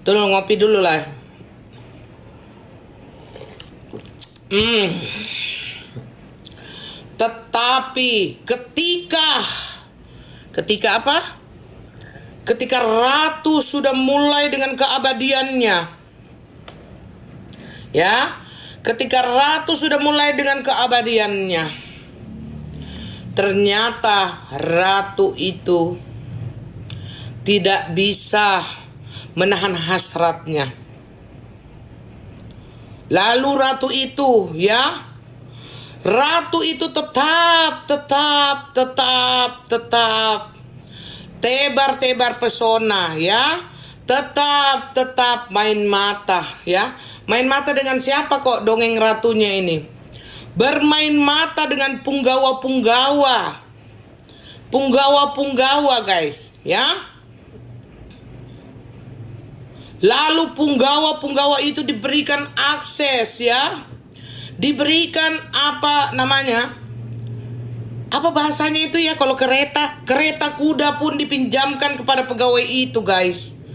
Tolong ngopi dulu lah. Tetapi ketika apa? Ketika ratu sudah mulai dengan keabadiannya. Ya, ketika ratu sudah mulai dengan keabadiannya, ternyata ratu itu tidak bisa menahan hasratnya. Lalu ratu itu tetap tebar-tebar pesona ya. Tetap main mata ya. Main mata dengan siapa kok dongeng ratunya ini? Bermain mata dengan punggawa-punggawa. Punggawa-punggawa guys ya. Lalu punggawa-punggawa itu diberikan akses ya. Diberikan apa namanya? Apa bahasanya itu ya, kalau kereta kuda pun dipinjamkan kepada pegawai itu guys.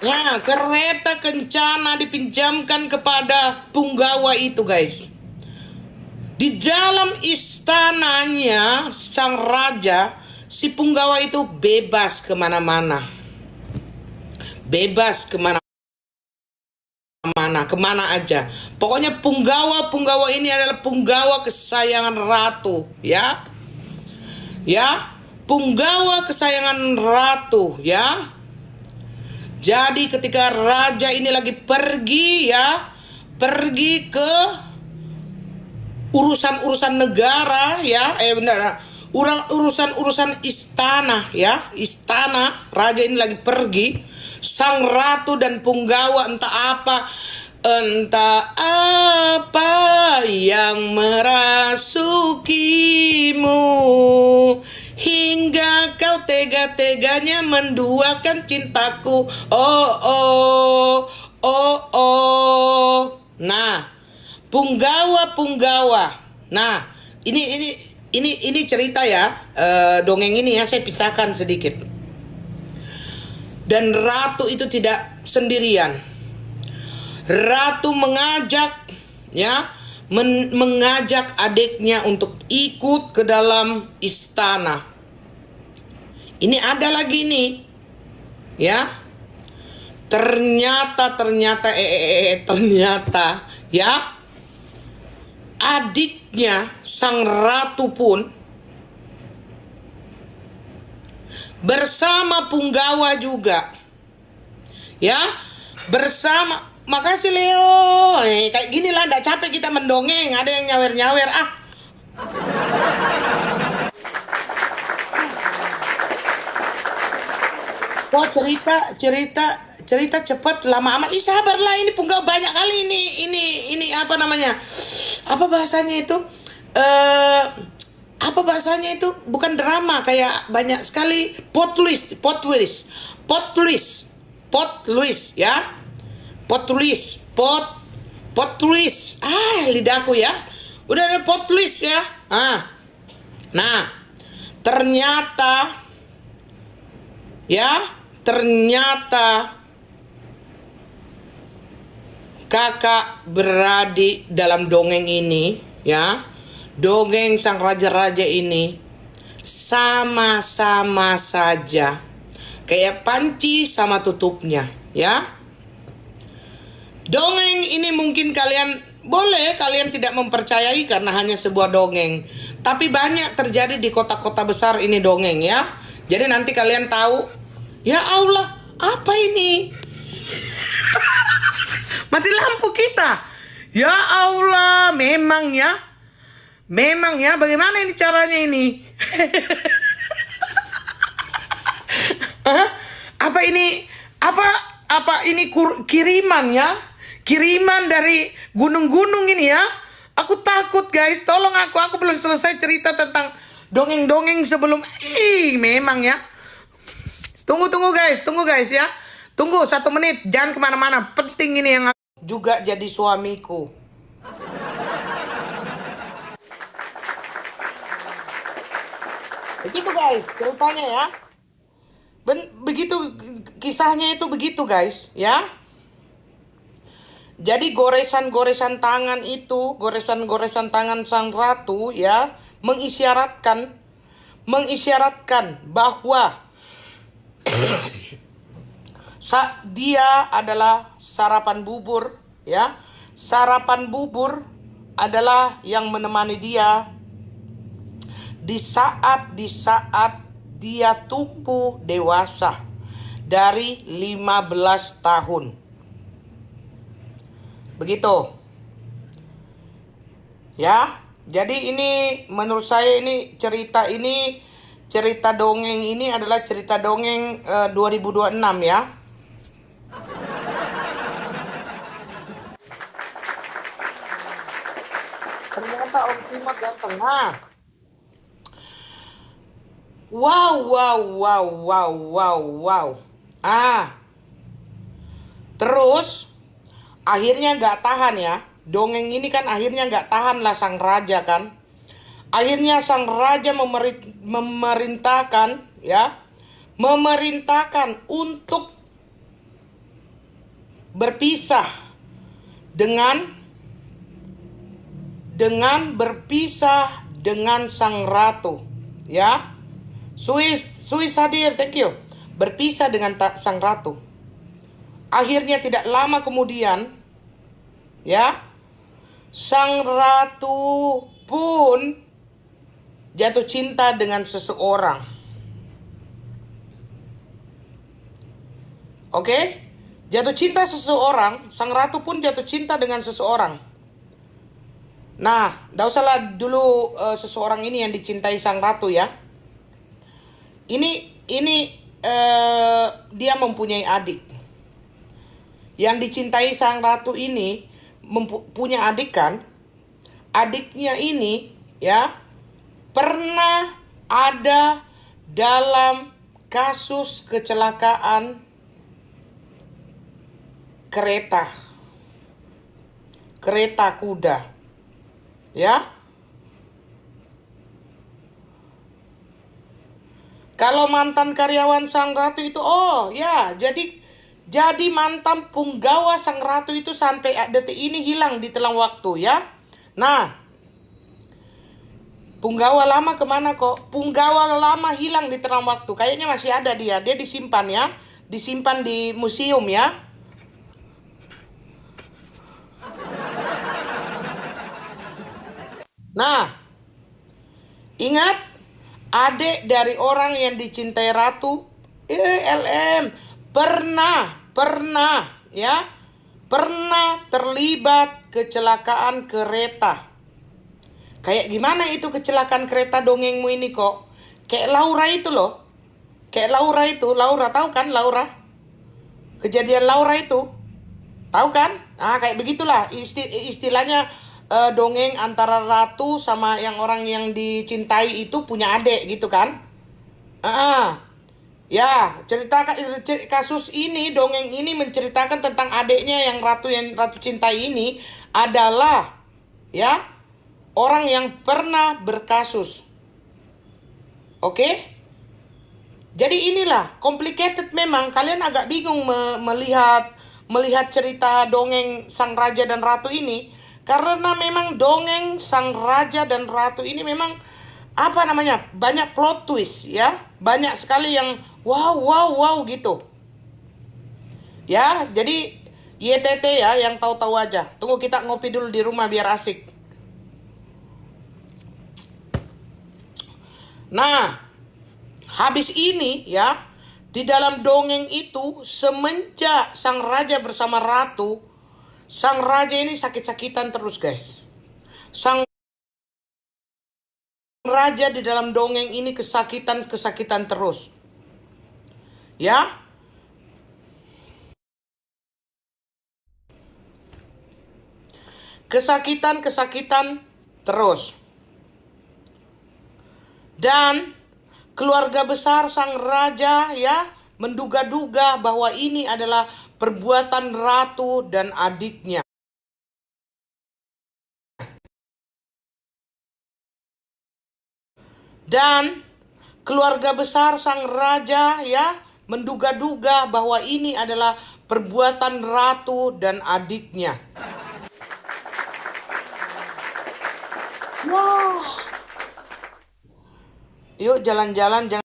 Ya, kereta kencana dipinjamkan kepada punggawa itu guys. Di dalam istananya sang raja, si punggawa itu bebas kemana-mana. Bebas kemana aja. Pokoknya punggawa ini adalah punggawa kesayangan ratu ya. Ya, punggawa kesayangan ratu ya. Jadi ketika raja ini lagi pergi ke urusan negara ya, urusan istana ya, istana, raja ini lagi pergi, sang ratu dan punggawa entah apa yang merasukimu hingga kau tega-teganya menduakan cintaku. Nah, punggawa. Nah, ini cerita ya, dongeng ini ya saya pisahkan sedikit. Dan ratu itu tidak sendirian. Ratu mengajak adiknya untuk ikut ke dalam istana. Ini ada lagi nih, ya. Ternyata ya, adiknya sang ratu pun bersama punggawa juga, ya, bersama. Makasih Leo. Kayak gini lah, nggak capek kita mendongeng. Ada yang nyawer Wah, cerita cepat lama amat. Sabarlah, ini punggawa banyak kali ini apa namanya? Apa bahasanya itu? Apa bahasanya itu? Bukan drama, kayak banyak sekali plot twist ya. Plot twist. Lidahku ya. Udah ada plot twist ya. Nah, ternyata kakak beradik dalam dongeng ini ya, dongeng sang raja-raja ini sama-sama saja kayak panci sama tutupnya ya. Dongeng ini mungkin kalian tidak mempercayai karena hanya sebuah dongeng, tapi banyak terjadi di kota-kota besar ini dongeng ya. Jadi nanti kalian tahu, ya Allah, apa ini? Mati lampu kita. Ya Allah, memang ya, bagaimana ini caranya ini? Apa ini? Apa ini kiriman ya? Kiriman dari gunung-gunung ini ya? Aku takut guys, tolong aku belum selesai cerita tentang dongeng-dongeng sebelum. Memang ya. Tunggu guys ya. Tunggu 1 menit, jangan kemana-mana. Penting ini yang juga jadi suamiku. Begitu guys, ceritanya ya. Begitu kisahnya itu begitu guys, ya. Jadi goresan-goresan tangan itu, goresan-goresan tangan sang ratu ya, mengisyaratkan bahwa dia adalah sarapan bubur ya. Sarapan bubur adalah yang menemani dia di saat dia tumbuh dewasa dari 15 tahun. Begitu. Ya. Jadi ini menurut saya ini cerita dongeng ini adalah cerita dongeng 2026 ya. Ternyata Om Cimat datang. Nah. Wow. Terus akhirnya nggak tahan ya. Dongeng ini kan akhirnya nggak tahan lah sang raja kan. Akhirnya sang raja memerintahkan ya, untuk berpisah dengan sang ratu ya. Suis hadir, thank you. Berpisah dengan sang ratu. Akhirnya tidak lama kemudian ya, sang ratu pun jatuh cinta dengan seseorang. Oke? Jatuh cinta seseorang, sang ratu pun jatuh cinta dengan seseorang. Nah, enggak usahlah dulu seseorang ini yang dicintai sang ratu ya. Ini dia mempunyai adik. Yang dicintai sang ratu ini punya adik kan? Adiknya ini ya pernah ada dalam kasus kecelakaan kereta kuda ya. Kalau mantan karyawan sang ratu itu, oh ya, jadi mantan punggawa sang ratu itu sampai detik ini hilang di telang waktu ya. Nah, punggawa lama kemana kok? Punggawa lama hilang di telang waktu. Kayaknya masih ada dia disimpan ya, disimpan di museum ya. Nah, ingat. Adik dari orang yang dicintai ratu, LM pernah terlibat kecelakaan kereta. Kayak gimana itu kecelakaan kereta dongengmu ini kok? Kayak Laura itu loh. Laura tahu kan Laura? Kejadian Laura itu. Tahu kan? Kayak begitulah istilahnya. Dongeng antara ratu sama yang orang yang dicintai itu punya adik gitu kan. Ya, kasus ini, dongeng ini menceritakan tentang adiknya yang ratu cintai ini adalah ya orang yang pernah berkasus. Oke? Jadi inilah complicated memang. Kalian agak bingung melihat cerita dongeng sang raja dan ratu ini. Karena memang dongeng sang raja dan ratu ini memang banyak plot twist ya. Banyak sekali yang wow gitu. Ya, jadi YTT ya yang tahu-tahu aja. Tunggu kita ngopi dulu di rumah biar asik. Nah, habis ini ya, di dalam dongeng itu semenjak sang raja bersama ratu, sang raja ini sakit-sakitan terus guys. Sang raja di dalam dongeng ini kesakitan terus. Ya. Kesakitan terus. Dan keluarga besar sang raja ya menduga-duga bahwa ini adalah perbuatan ratu dan adiknya. Dan keluarga besar sang raja ya menduga-duga bahwa ini adalah perbuatan ratu dan adiknya. Wow. Yuk jalan-jalan, jangan